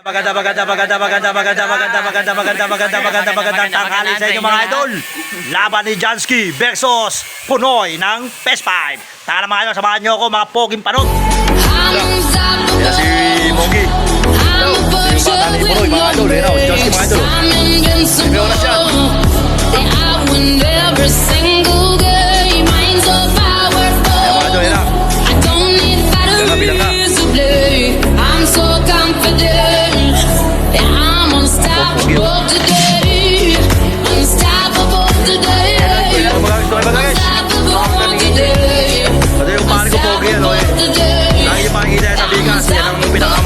Magandang tanghali sa inyo mga idol. Laban ni Jansky versus Punoy ng PS5. Tara mga idol, samahan nyo ako mga poging panot. Yan si Mogi. Yung bata ni Punoy mga idol. Yan o, si Jansky mga idol. May oras yan.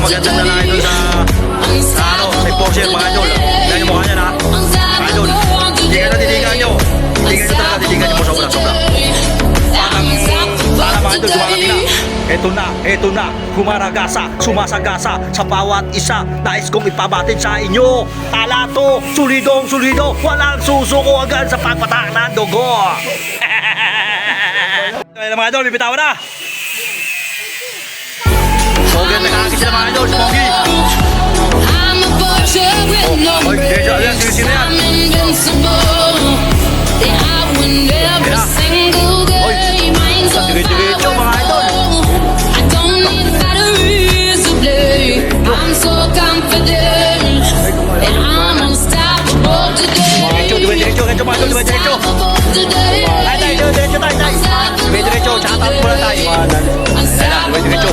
Magandang na idol sa exposure mga idol. Yan yung mukha niya na mga idol. Hindi ka natitigan nyo. Hindi ka talaga titigan nyo mo sobra. Para mga idol sumakati na. Ito na, humaragasa, sumasagasa sa bawat isa. Nais kong ipabatid sa inyo. Talato, sulido, walang susuko agad sa pagpatak ng dugo. Mga idol, bibitawan na. Pogi, nakakakit sila mga idol, si Pogi. Oy, deja, yan, sino yan? Oy, tigil-tigil mga idol. Diretso mga idol, diretso. Diretso, tsaka tapo na tayo. Diretso.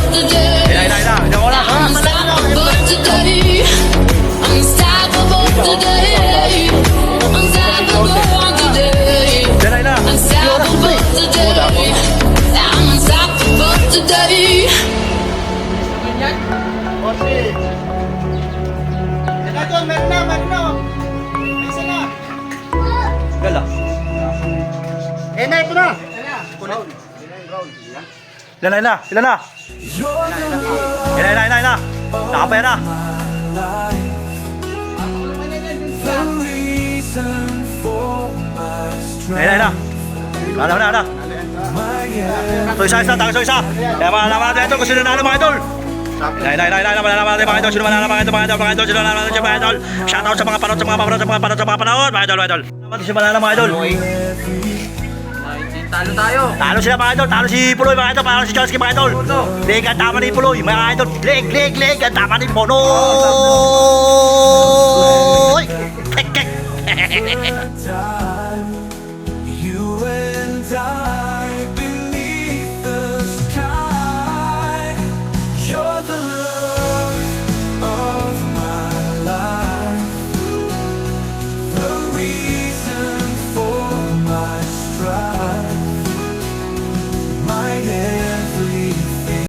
Ito na. Ilan na? Nakapaya na. Ilan na. So isa. Kaya malalaman natin ito kung sino nanalo mga idol. Malalaman natin mga idol. Sino manalo mga idol. Shoutout sa mga panot. Mga idol. Sino manalo mga idol. Talo sila mga idol. Talo si Puloy mga idol. Talo si Jansky mga idol. Leg ang tama ni Puloy mga idol. Leg ang tama ni Punoy. Kek.